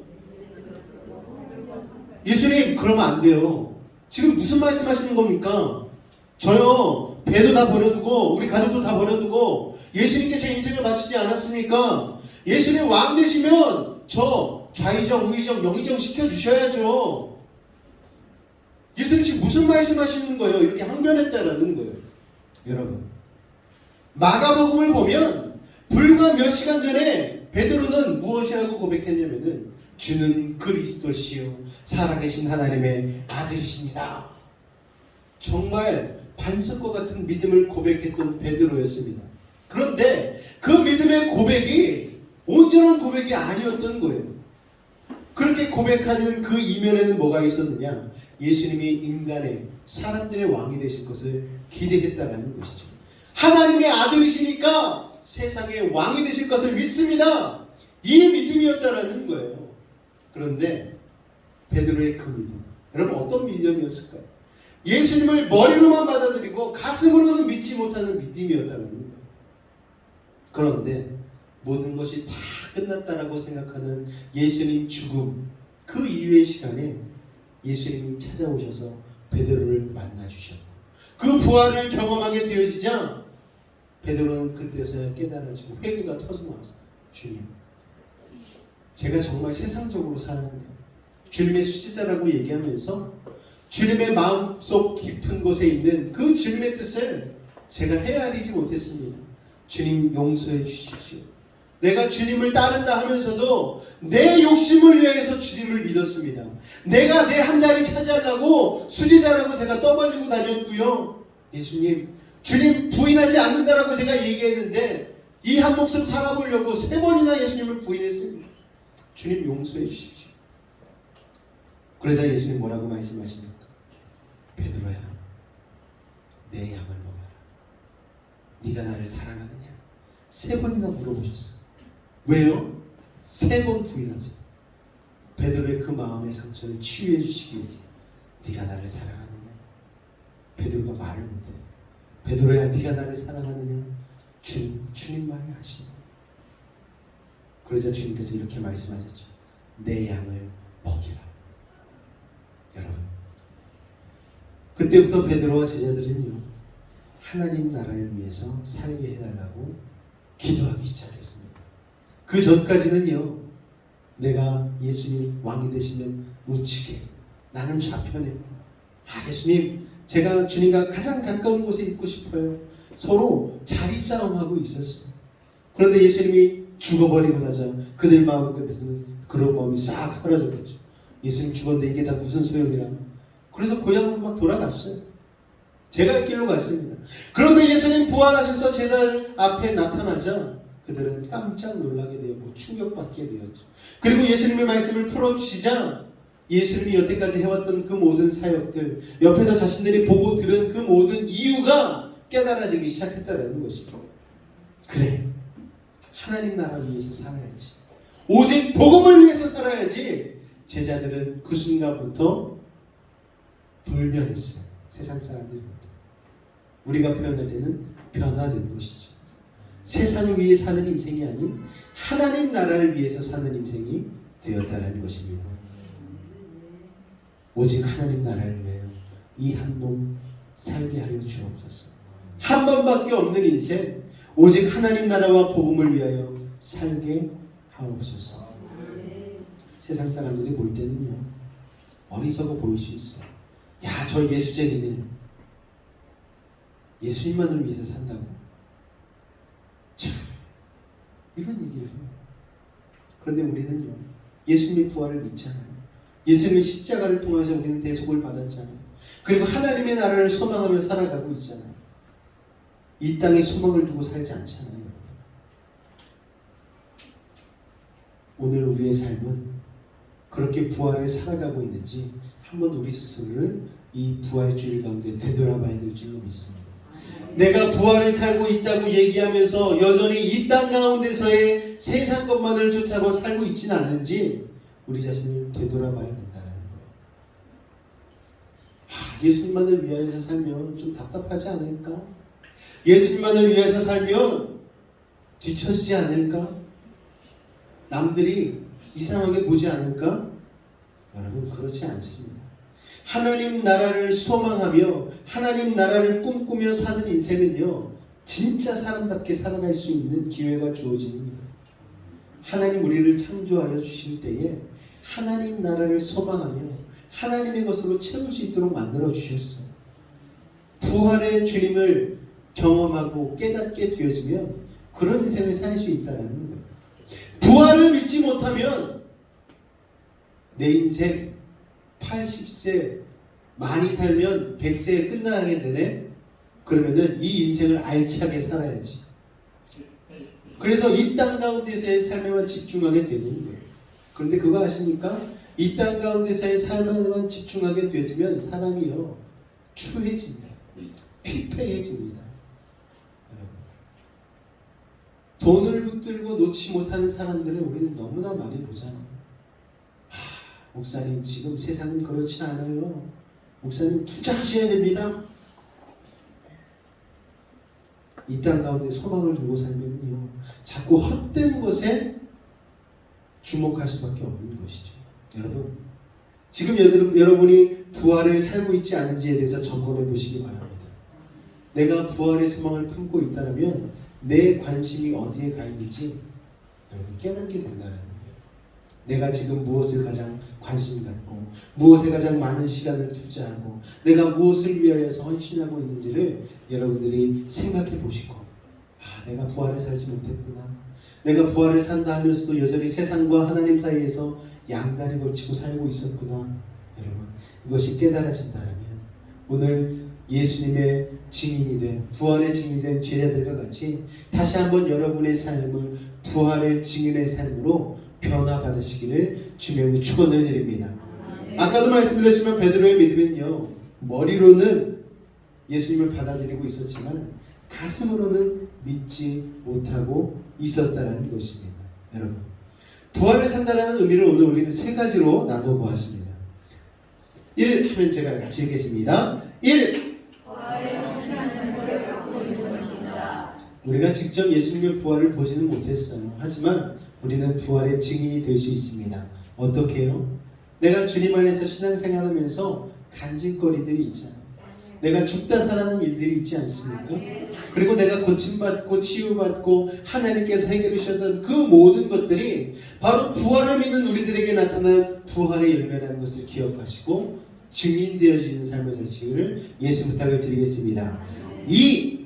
예수님, 그러면 안 돼요. 지금 무슨 말씀하시는 겁니까? 저요, 배도 다 버려두고 우리 가족도 다 버려두고 예수님께 제 인생을 바치지 않았습니까? 예수님 왕 되시면 저 좌의정, 우의정, 영의정 시켜주셔야죠. 예수님 지금 무슨 말씀하시는 거예요? 이렇게 항변했다라는 거예요. 여러분, 마가복음을 보면 불과 몇 시간 전에 베드로는 무엇이라고 고백했냐면은 주는 그리스도시요 살아계신 하나님의 아들이십니다. 정말 반석과 같은 믿음을 고백했던 베드로였습니다. 그런데 그 믿음의 고백이 온전한 고백이 아니었던 거예요. 그렇게 고백하는 그 이면에는 뭐가 있었느냐? 예수님이 인간의 사람들의 왕이 되실 것을 기대했다라는 것이죠. 하나님의 아들이시니까 세상의 왕이 되실 것을 믿습니다. 이 믿음이었다라는 거예요. 그런데 베드로의 그 믿음, 여러분 어떤 믿음이었을까요? 예수님을 머리로만 받아들이고 가슴으로는 믿지 못하는 믿음이었다는 거예요. 그런데 모든 것이 다 끝났다라고 생각하는 예수님 죽음, 그 이후의 시간에 예수님이 찾아오셔서 베드로를 만나주셨고 그 부활을 경험하게 되어지자 베드로는 그때서야 깨달아지고 회개가 터져나와서 주님, 제가 정말 세상적으로 살았네요. 주님의 수제자라고 얘기하면서 주님의 마음속 깊은 곳에 있는 그 주님의 뜻을 제가 헤아리지 못했습니다. 주님 용서해 주십시오. 내가 주님을 따른다 하면서도 내 욕심을 위해서 주님을 믿었습니다. 내가 내 한 자리 차지하려고 수제자라고 제가 떠벌리고 다녔고요. 예수님, 주님 부인하지 않는다라고 제가 얘기했는데 이 한 목숨 살아보려고 3번이나 예수님을 부인했습니다. 주님 용서해 주십시오. 그러자 예수님 뭐라고 말씀하십니까? 베드로야, 내 양을 먹여라. 네가 나를 사랑하느냐? 3번이나 물어보셨어. 왜요? 3번 부인하세요. 베드로의 그 마음의 상처를 치유해 주시기 위해서. 네가 나를 사랑하느냐? 베드로가 말을 못해. 베드로야, 네가 나를 사랑하느냐? 주님 말이 하십니다. 그러자 주님께서 이렇게 말씀하셨죠. 내 양을 먹이라. 여러분, 그때부터 베드로와 제자들은요, 하나님 나라를 위해서 살게 해달라고 기도하기 시작했습니다. 그 전까지는요, 내가 예수님 왕이 되시면 우측에, 나는 좌편에, 예수님, 제가 주님과 가장 가까운 곳에 있고 싶어요. 서로 자리 싸움하고 있었어요. 그런데 예수님이 죽어버리고 나자 그들 마음속에서는 그런 마음이 싹 사라졌겠죠. 예수님 죽었는데 이게 다 무슨 소용이라. 그래서 고향으로 막 돌아갔어요. 제가 갈 길로 갔습니다. 그런데 예수님 부활하셔서 제자들 앞에 나타나자 그들은 깜짝 놀라게 되었고 충격받게 되었죠. 그리고 예수님의 말씀을 풀어주시자 예수님이 여태까지 해왔던 그 모든 사역들, 옆에서 자신들이 보고 들은 그 모든 이유가 깨달아지기 시작했다는 것입니다. 그래, 하나님 나라 위해서 살아야지. 오직 복음을 위해서 살아야지. 제자들은 그 순간부터 돌변했어요. 세상 사람들이. 우리가 표현할 때는 변화된 것이죠. 세상을 위해 사는 인생이 아닌 하나님 나라를 위해서 사는 인생이 되었다는 것입니다. 오직 하나님 나라를 위하여 이 한 몸 살게 하여 주옵소서. 한 번밖에 없는 인생, 오직 하나님 나라와 복음을 위하여 살게 하옵소서. 세상 사람들이 볼 때는요, 어리석어 보일 수 있어요. 야, 저 예수쟁이들 예수님만을 위해서 산다고? 참, 이런 얘기를 해요. 그런데 우리는요, 예수님의 부활을 믿잖아요. 예수님의 십자가를 통해서 우리는 대속을 받았잖아요. 그리고 하나님의 나라를 소망하며 살아가고 있잖아요. 이 땅에 소망을 두고 살지 않잖아요. 오늘 우리의 삶은 그렇게 부활을 살아가고 있는지 한번 우리 스스로를 이 부활의 주일 가운데 되돌아봐야 될 줄로 믿습니다. 내가 부활을 살고 있다고 얘기하면서 여전히 이 땅 가운데서의 세상 것만을 쫓아고 살고 있지는 않는지 우리 자신을 되돌아봐야 된다는 거예요. 예수님만을 위하여서 살면 좀 답답하지 않을까? 예수님만을 위해서 살면 뒤처지지 않을까? 남들이 이상하게 보지 않을까? 여러분, 그렇지 않습니다. 하나님 나라를 소망하며 하나님 나라를 꿈꾸며 사는 인생은요, 진짜 사람답게 살아갈 수 있는 기회가 주어집니다. 하나님 우리를 창조하여 주실 때에 하나님 나라를 소망하며 하나님의 것으로 채울 수 있도록 만들어 주셨어. 부활의 주님을 경험하고 깨닫게 되어지면 그런 인생을 살 수 있다는 거예요. 부활을 믿지 못하면 내 인생 80세 많이 살면 100세에 끝나게 되네. 그러면은 이 인생을 알차게 살아야지. 그래서 이 땅 가운데서의 삶에만 집중하게 되는 거예요. 그런데 그거 아십니까? 이 땅 가운데서의 삶에만 집중하게 되어지면 사람이요 추해집니다. 피폐해집니다. 여러분, 돈을 붙들고 놓지 못하는 사람들을 우리는 너무나 많이 보잖아요. 목사님 지금 세상은 그렇지 않아요. 목사님 투자하셔야 됩니다. 이 땅 가운데 소망을 두고 살면요 자꾸 헛된 것에 주목할 수밖에 없는 것이죠. 여러분, 지금 여러분이 부활을 살고 있지 않은지에 대해서 점검해 보시기 바랍니다. 내가 부활의 소망을 품고 있다면 내 관심이 어디에 가 있는지 여러분 깨닫게 된다는 거예요. 내가 지금 무엇을 가장 관심 갖고 무엇에 가장 많은 시간을 투자하고 내가 무엇을 위하여서 헌신하고 있는지를 여러분들이 생각해 보시고, 내가 부활을 살지 못했구나, 내가 부활을 산다 하면서도 여전히 세상과 하나님 사이에서 양다리 걸치고 살고 있었구나. 여러분, 이것이 깨달아진다면 오늘 예수님의 증인이 된, 부활의 증인이 된 제자들과 같이 다시 한번 여러분의 삶을 부활의 증인의 삶으로 변화받으시기를 주님의 축원을 드립니다. 아까도 말씀드렸지만 베드로의 믿음은요 머리로는 예수님을 받아들이고 있었지만 가슴으로는 믿지 못하고 있었다는 것입니다. 여러분, 부활을 산다는 의미를 오늘 우리는 세 가지로 나눠 보았습니다. 1 하면 제가 같이 읽겠습니다. 1. 우리가 직접 예수님의 부활을 보지는 못했어요. 하지만 우리는 부활의 증인이 될 수 있습니다. 어떻게 해요? 내가 주님 안에서 신앙생활하면서 간증거리들이 있잖아요. 내가 죽다 살아난 일들이 있지 않습니까? 그리고 내가 고침받고 치유받고 하나님께서 해결해 주셨던 그 모든 것들이 바로 부활을 믿는 우리들에게 나타난 부활의 열매라는 것을 기억하시고 증인되어지는 삶을 사시기를 예수 부탁을 드리겠습니다. 2.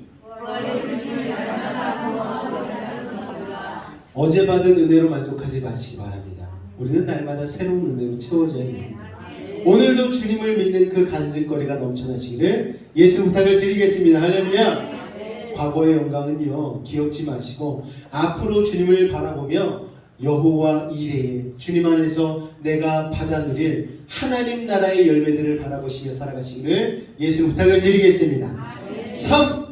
어제 받은 은혜로 만족하지 마시기 바랍니다. 우리는 날마다 새로운 은혜로 채워져야 됩니다. 오늘도 주님을 믿는 그 간증거리가 넘쳐나시기를 예수 부탁을 드리겠습니다. 할렐루야. 과거의 영광은요 기억지 마시고 앞으로 주님을 바라보며 여호와 이레에 주님 안에서 내가 받아 누릴 하나님 나라의 열매들을 바라보시며 살아가시기를 예수 부탁을 드리겠습니다. 3.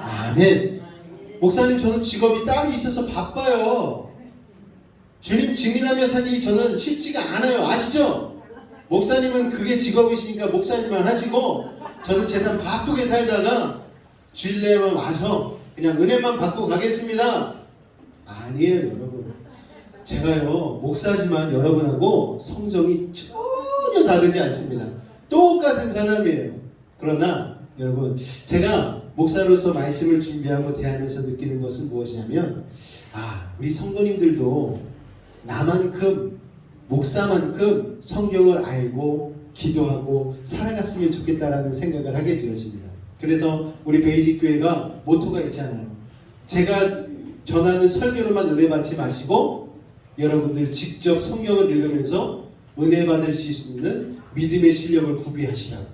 아멘. 목사님, 저는 직업이 따로 있어서 바빠요. 주님 증인하며 살기 저는 쉽지가 않아요. 아시죠? 목사님은 그게 직업이시니까 목사님만 하시고 저는 재산 바쁘게 살다가 주일날만 와서 그냥 은혜만 받고 가겠습니다. 아니에요, 여러분. 제가요 목사지만 여러분하고 성정이 전혀 다르지 않습니다. 똑같은 사람이에요. 그러나 여러분, 제가 목사로서 말씀을 준비하고 대하면서 느끼는 것은 무엇이냐면, 우리 성도님들도 나만큼, 목사만큼 성경을 알고 기도하고 살아갔으면 좋겠다라는 생각을 하게 되어집니다. 그래서 우리 베이직 교회가 모토가 있잖아요. 제가 전하는 설교로만 은혜 받지 마시고 여러분들 직접 성경을 읽으면서 은혜 받으실 수 있는 믿음의 실력을 구비하시라고.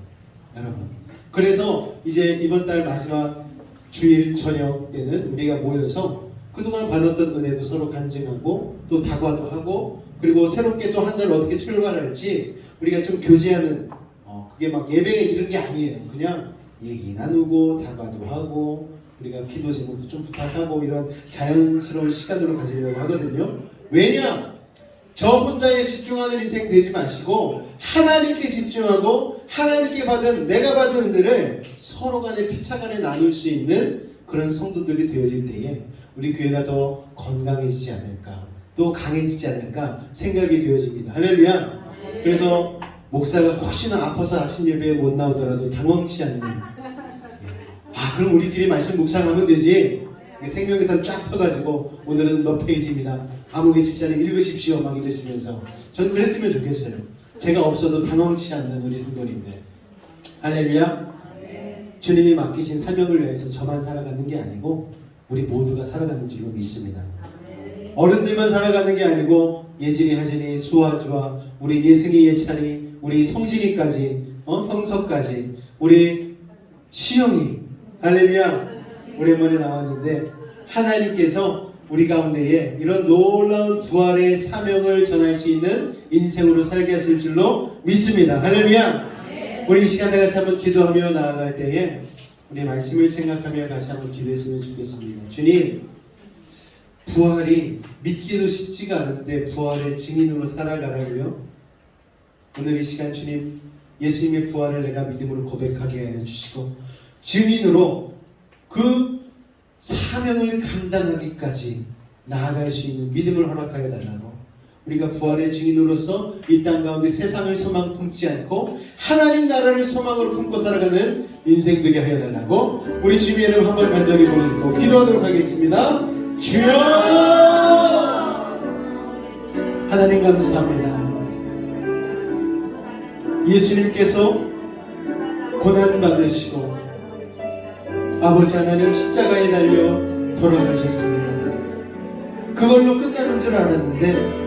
여러분, 그래서 이제 이번 달 마지막 주일 저녁 때는 우리가 모여서 그동안 받았던 은혜도 서로 간증하고 또 다과도 하고, 그리고 새롭게 또 한 달 어떻게 출발할지 우리가 좀 교제하는, 그게 막 예배에 이런 게 아니에요. 그냥 얘기 나누고 다과도 하고 우리가 기도 제목도 좀 부탁하고 이런 자연스러운 시간으로 가지려고 하거든요. 왜냐? 저 혼자에 집중하는 인생 되지 마시고 하나님께 집중하고 하나님께 받은, 내가 받은 은혜를 서로 간에 피차간에 나눌 수 있는 그런 성도들이 되어질 때에 우리 교회가 더 건강해지지 않을까, 또 강해지지 않을까 생각이 되어집니다. 할렐루야. 그래서 목사가 혹시나 아파서 아침 예배에 못 나오더라도 당황치 않는, 그럼 우리끼리 말씀 묵상하면 되지. 생명에서 쫙 펴가지고 오늘은 몇 페이지입니다. 아무개 집사님 읽으십시오 막 이러시면서 전 그랬으면 좋겠어요. 제가 없어도 당황치 않는 우리 성도님들. 할렐루야. 주님이 맡기신 사명을 위해서 저만 살아가는 게 아니고 우리 모두가 살아가는 줄로 믿습니다. 어른들만 살아가는 게 아니고 예진이, 하진이, 수아주와 우리 예승이, 예찬이, 우리 성진이까지, 형석까지, 우리 시영이, 할렐루야, 오랜만에 나왔는데 하나님께서 우리 가운데에 이런 놀라운 부활의 사명을 전할 수 있는 인생으로 살게 하실 줄로 믿습니다. 할렐루야. 우리 이 시간 다 같이 한번 기도하며 나아갈 때에 우리 말씀을 생각하며 같이 한번 기도했으면 좋겠습니다. 주님, 부활이 믿기도 쉽지가 않은데 부활의 증인으로 살아가라고요. 오늘 이 시간 주님, 예수님의 부활을 내가 믿음으로 고백하게 하여 주시고 증인으로 그 사명을 감당하기까지 나아갈 수 있는 믿음을 허락하여 달라고, 우리가 부활의 증인으로서 이 땅 가운데 세상을 소망 품지 않고 하나님 나라를 소망으로 품고 살아가는 인생들이 하여 달라고 우리 주님의 이름 한번 간절히 부르짖고 기도하도록 하겠습니다. 주여! 하나님 감사합니다. 예수님께서 고난받으시고 아버지 하나님 십자가에 달려 돌아가셨습니다. 그걸로 끝나는 줄 알았는데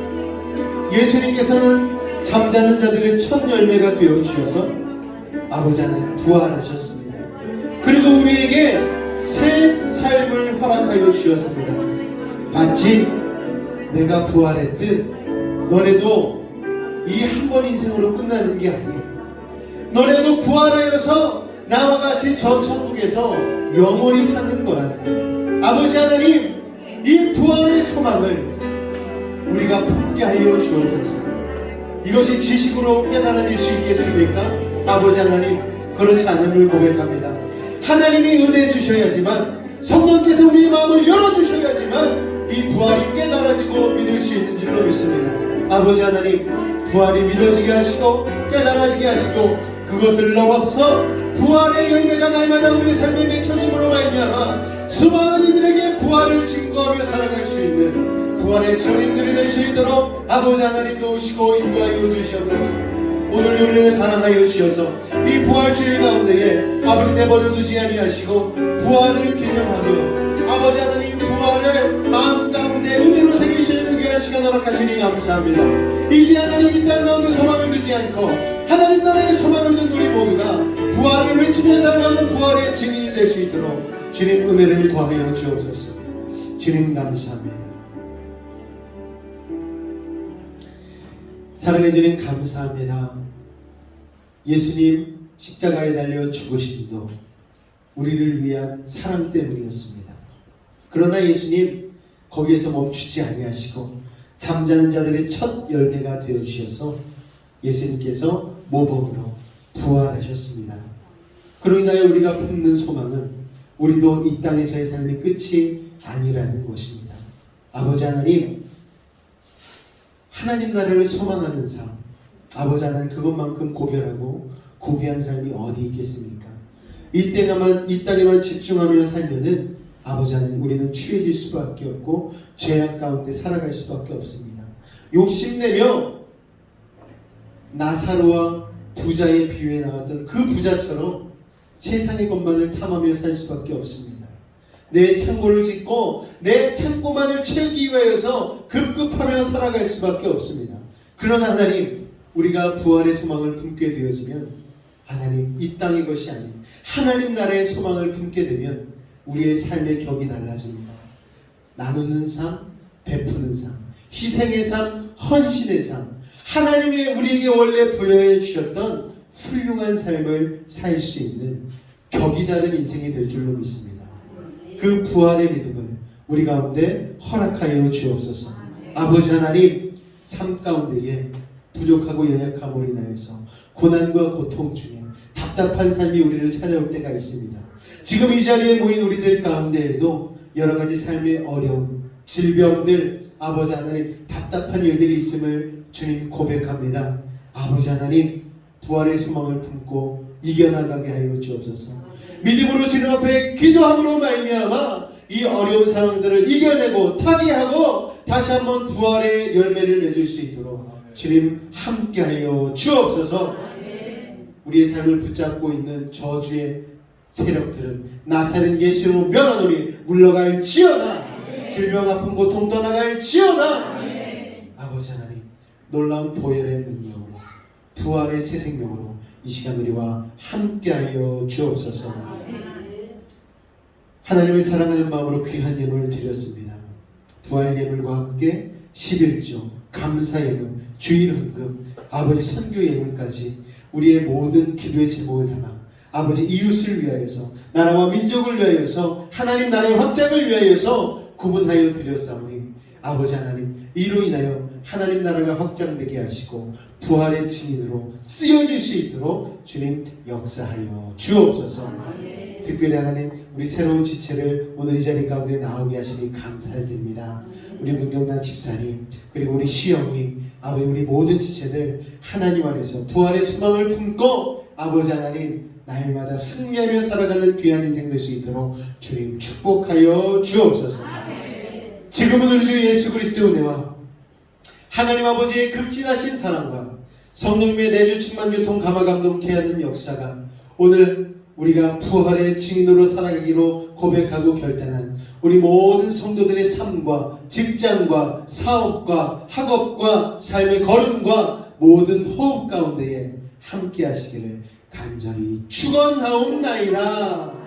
예수님께서는 잠자는 자들의 첫 열매가 되어주셔서 아버지 하나님 부활하셨습니다. 그리고 우리에게 새 삶을 허락하여 주셨습니다. 마치 내가 부활했듯 너네도 이 한 번 인생으로 끝나는 게 아니에요. 너네도 부활하여서 나와 같이 저 천국에서 영원히 사는 거란다. 아버지 하나님, 이 부활의 소망을 우리가 품게 하여 주옵소서. 이것이 지식으로 깨달아질 수 있겠습니까? 아버지 하나님, 그렇지 않음을 고백합니다. 하나님이 은혜 주셔야지만, 성령께서 우리의 마음을 열어주셔야지만 이 부활이 깨달아지고 믿을 수 있는 줄로 믿습니다. 아버지 하나님, 부활이 믿어지게 하시고 깨달아지게 하시고 그것을 넘어서서 부활의 열매가 날마다 우리의 삶에 맺혀짐으로 말미암아 수많은 이들에게 부활을 증거하며 살아갈 수 있는 부활의 증인들이 될 수 있도록 아버지 하나님 도우시고 인도하여 주시옵소서. 오늘 우리를 사랑하여 주셔서 이 부활주일 가운데에 아버지 내버려 두지 아니하시고 부활을 기념하며 아버지 하나님 부활을 마음 가운데 은혜로 새길 수 있는 귀한 시간 허락하시니 감사합니다. 이제 하나님 이 땅 가운데 소망을 두지 않고 하나님 나라의 소망을 둔 우리 모두가 부활을 외치며 살아가는 부활의 증인이 될 수 있도록 주님 은혜를 더하여 주옵소서. 주님 감사합니다. 사랑해 주님 감사합니다. 예수님 십자가에 달려 죽으심도 우리를 위한 사랑 때문이었습니다. 그러나 예수님 거기에서 멈추지 아니하시고 잠자는 자들의 첫 열매가 되어주셔서 예수님께서 모범으로 부활하셨습니다. 그로 인하여 우리가 품는 소망은 우리도 이 땅에서의 삶의 끝이 아니라는 것입니다. 아버지 하나님, 하나님 나라를 소망하는 삶, 아버지 하나님 그것만큼 고결하고 고귀한 삶이 어디 있겠습니까? 이 땅에만 집중하며 살면은 아버지 하나님 우리는 취해질 수밖에 없고 죄악 가운데 살아갈 수밖에 없습니다. 욕심내며 나사로와 부자의 비유에 나왔던 그 부자처럼 세상의 것만을 탐하며 살 수밖에 없습니다. 내 창고를 짓고 내 창고만을 채우기 위해서 급급하며 살아갈 수밖에 없습니다. 그러나 하나님, 우리가 부활의 소망을 품게 되어지면 하나님 이 땅의 것이 아닌 하나님 나라의 소망을 품게 되면 우리의 삶의 격이 달라집니다. 나누는 삶, 베푸는 삶, 희생의 삶, 헌신의 삶, 하나님이 우리에게 원래 부여해 주셨던 훌륭한 삶을 살 수 있는 격이 다른 인생이 될 줄로 믿습니다. 그 부활의 믿음을 우리 가운데 허락하여 주옵소서. 아버지 하나님, 삶 가운데에 부족하고 연약함으로 인하여서 고난과 고통 중에 답답한 삶이 우리를 찾아올 때가 있습니다. 지금 이 자리에 모인 우리들 가운데에도 여러 가지 삶의 어려움, 질병들, 아버지 하나님 답답한 일들이 있음을 주님 고백합니다. 아버지 하나님, 부활의 소망을 품고 이겨나가게 하여 주옵소서. 믿음으로 주님 앞에 기도함으로 말미암아 이 어려운 상황들을 이겨내고 타개하고 다시 한번 부활의 열매를 맺을 수 있도록 주님 함께하여 주옵소서. 우리의 삶을 붙잡고 있는 저주의 세력들은 나사렛 예수로 명하노니 물러갈지어다. 질병 아픈 고통 떠나갈지어다. 아버지 하나님, 놀라운 보혈의 능력으로 부활의 새 생명으로 이 시간 우리와 함께하여 주옵소서. 하나님을 사랑하는 마음으로 귀한 예물을 드렸습니다. 부활 예물과 함께 11조, 감사 예물, 주일 헌금, 아버지 선교 예물까지 우리의 모든 기도의 제목을 담아 아버지 이웃을 위하여서, 나라와 민족을 위하여서, 하나님 나라의 확장을 위하여서 구분하여 드렸사오니 아버지 하나님, 이로 인하여 하나님 나라가 확장되게 하시고 부활의 증인으로 쓰여질 수 있도록 주님 역사하여 주옵소서. 특별히 하나님, 우리 새로운 지체를 오늘 이 자리 가운데 나오게 하시니 감사드립니다. 우리 문경단 집사님, 그리고 우리 시영이, 아버지 우리 모든 지체들 하나님 안에서 부활의 소망을 품고 아버지 하나님 날마다 승리하며 살아가는 귀한 인생 될 수 있도록 주님 축복하여 주옵소서. 지금은 우리 주 예수 그리스도의 은혜와 하나님 아버지의 극진하신 사랑과 성령님의 내주 충만 교통 감화 감동케 하는 역사가 오늘 우리가 부활의 증인으로 살아가기로 고백하고 결단한 우리 모든 성도들의 삶과 직장과 사업과 학업과 삶의 걸음과 모든 호흡 가운데에 함께 하시기를 간절히 축원하옵나이다.